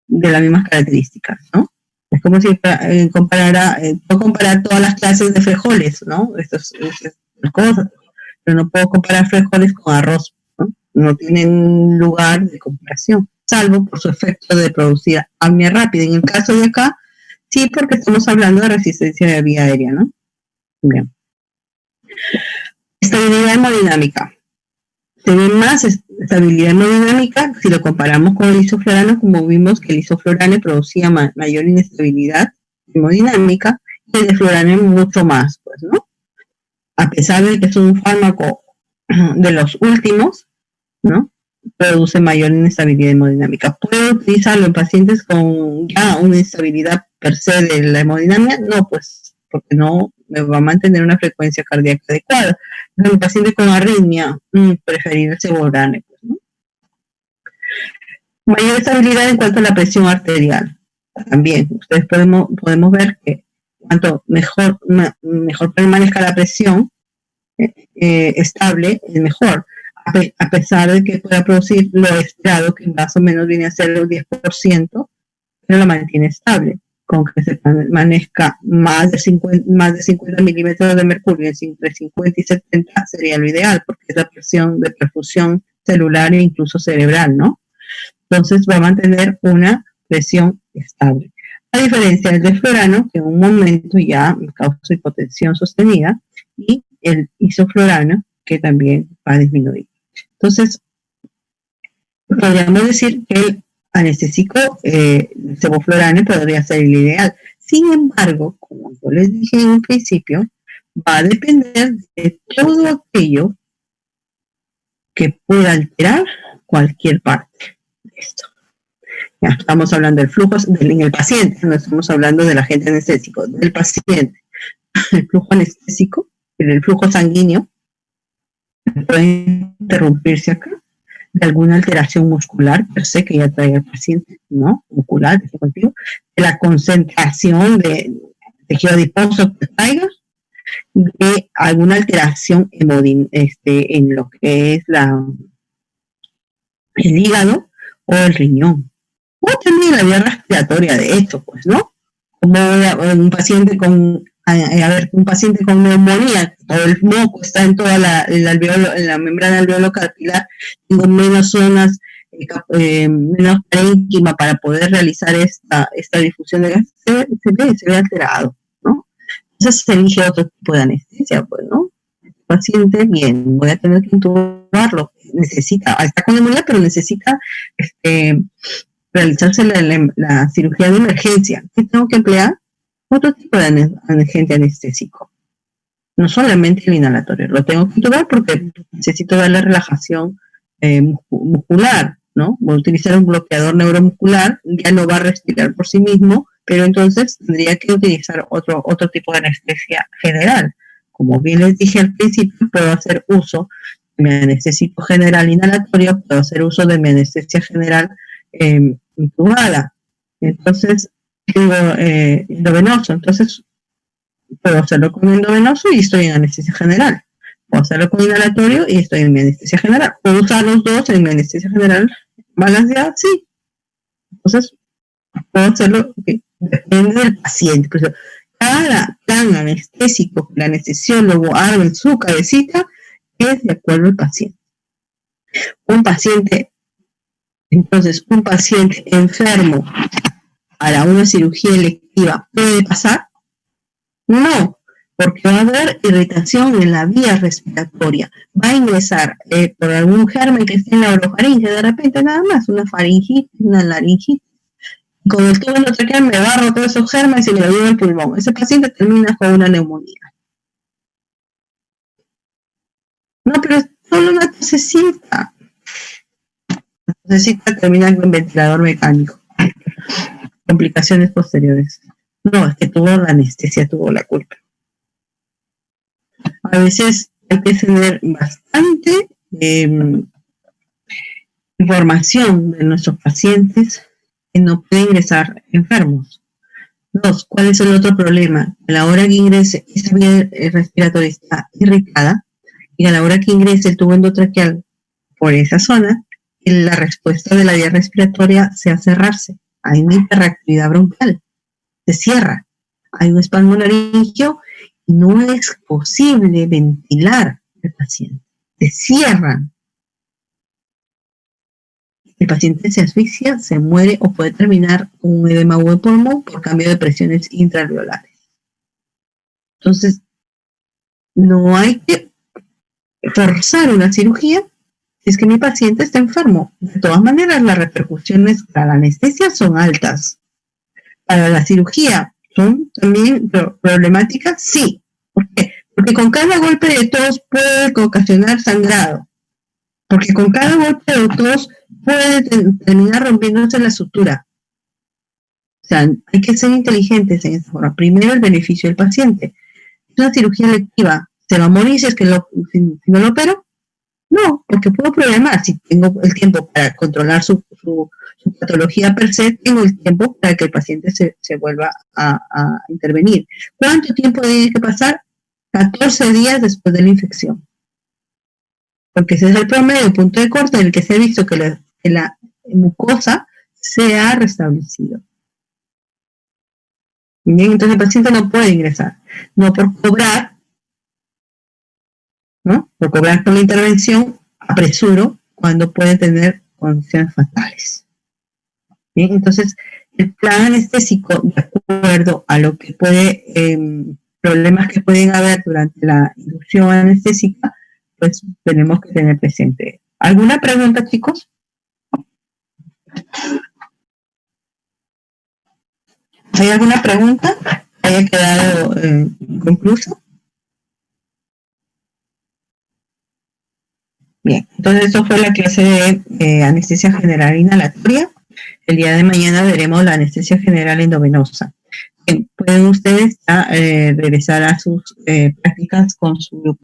de las mismas características, ¿no? Es como si puedo comparar todas las clases de frijoles, ¿no? Estas cosas, pero no puedo comparar frijoles con arroz, ¿no? No tienen lugar de comparación, salvo por su efecto de producir apnea rápida. En el caso de acá, sí, porque estamos hablando de resistencia de vía aérea, ¿no? Bien. Estabilidad hemodinámica. Se ve más estabilidad hemodinámica si lo comparamos con el isoflurano, como vimos que el isoflurane producía mayor inestabilidad hemodinámica y el desflurane mucho más, pues, ¿no? A pesar de que es un fármaco de los últimos, ¿no? Produce mayor inestabilidad hemodinámica. ¿Puedo utilizarlo en pacientes con ya una inestabilidad per se de la hemodinamia? No, pues, porque no me va a mantener una frecuencia cardíaca adecuada. En un paciente con arritmia, preferir el sevoflurane, pues, ¿no? Mayor estabilidad en cuanto a la presión arterial. También, ustedes podemos ver que cuanto mejor permanezca la presión estable, es mejor. A pesar de que pueda producir lo esperado, que más o menos viene a ser el 10%, pero lo mantiene estable. Con que se permanezca más de 50 milímetros de mercurio, entre 50 y 70 sería lo ideal, porque es la presión de perfusión celular e incluso cerebral, ¿no? Entonces va a mantener una presión estable. A diferencia del desflurano, que en un momento ya causa hipotensión sostenida, y el isoflurano, que también va a disminuir. Entonces, podríamos decir que el anestésico sevoflurane podría ser el ideal. Sin embargo, como yo les dije en un principio, va a depender de todo aquello que pueda alterar cualquier parte de esto. Ya estamos hablando del flujo en el paciente, no estamos hablando del agente anestésico, del paciente. El flujo anestésico, el flujo sanguíneo, puede interrumpirse acá de alguna alteración muscular per se que ya trae el paciente, ¿no? Muscular, de la concentración de tejido adiposo que traiga, de alguna alteración en lo que es el hígado o el riñón. O también la vía respiratoria, de hecho, pues, ¿no? Como un paciente con neumonía, todo el moco está en toda en la membrana alveolo capilar, tengo menos zonas, menos parénquima para poder realizar esta difusión de gas, se ve alterado, ¿no? Entonces se elige otro tipo de anestesia, pues, ¿no? El paciente, bien, voy a tener que intubarlo, está con neumonía, pero necesita realizarse la cirugía de emergencia. ¿Qué tengo que emplear? Otro tipo de agente anestésico. No solamente el inhalatorio, lo tengo que intubar porque necesito darle relajación muscular, ¿no? Voy a utilizar un bloqueador neuromuscular, ya no va a respirar por sí mismo, pero entonces tendría que utilizar otro tipo de anestesia general. Como bien les dije al principio, puedo hacer uso mi anestesico general inhalatorio, puedo hacer uso de mi anestesia general intubada. Entonces, digo, endovenoso. Entonces, puedo hacerlo con endovenoso y estoy en anestesia general. Puedo hacerlo con inhalatorio y estoy en mi anestesia general. Puedo usar los dos en mi anestesia general balanceada, sí. Entonces, puedo hacerlo, depende del paciente. Por ejemplo, cada plan anestésico que el anestesiólogo arma en su cabecita es de acuerdo al paciente. Entonces, un paciente enfermo para una cirugía electiva puede pasar. No, porque va a haber irritación en la vía respiratoria. Va a ingresar por algún germen que esté en la orofaringe, de repente nada más, una faringitis, una laringitis. Con el tubo endotraqueal me barro todos esos germes y me lo llevo al pulmón. Ese paciente termina con una neumonía. No, pero es solo una tosecita. La tosecita termina con ventilador mecánico. Complicaciones posteriores. No, es que la anestesia tuvo la culpa. A veces hay que tener bastante información de nuestros pacientes que no pueden ingresar enfermos. 2. ¿Cuál es el otro problema? A la hora que ingrese, esa vía respiratoria está irritada y a la hora que ingrese el tubo endotraqueal por esa zona, la respuesta de la vía respiratoria se hace cerrarse. Hay una hiperreactividad bronquial. Se cierra. Hay un espasmo laringio y no es posible ventilar al paciente. Se cierran. El paciente se asfixia, se muere o puede terminar con un edema de pulmón por cambio de presiones intraalveolares. Entonces, no hay que forzar una cirugía si es que mi paciente está enfermo. De todas maneras, las repercusiones para la anestesia son altas. Para la cirugía, ¿son también problemáticas? Sí. ¿Por qué? Porque con cada golpe de tos puede ocasionar sangrado. Porque con cada golpe de tos puede terminar rompiéndose la sutura. O sea, hay que ser inteligentes en esta forma. Primero, el beneficio del paciente. Una cirugía electiva, ¿se va a morir si es que si no lo opero? No, porque puedo programar. Si tengo el tiempo para controlar su patología per se, tengo el tiempo para que el paciente se vuelva a intervenir. ¿Cuánto tiempo tiene que pasar? 14 días después de la infección. Porque ese es el promedio, punto de corte en el que se ha visto que la mucosa se ha restablecido. Bien, entonces el paciente no puede ingresar. No por cobrar, ¿no? Por cobrar con la intervención, apresuro cuando puede tener condiciones fatales. Bien, entonces el plan anestésico, de acuerdo a lo que puede, problemas que pueden haber durante la inducción anestésica, pues tenemos que tener presente. ¿Alguna pregunta, chicos? ¿Hay alguna pregunta que haya quedado inconclusa? Bien, entonces eso fue la clase de anestesia general inhalatoria. El día de mañana veremos la anestesia general endovenosa. Pueden ustedes regresar a sus prácticas con su grupo.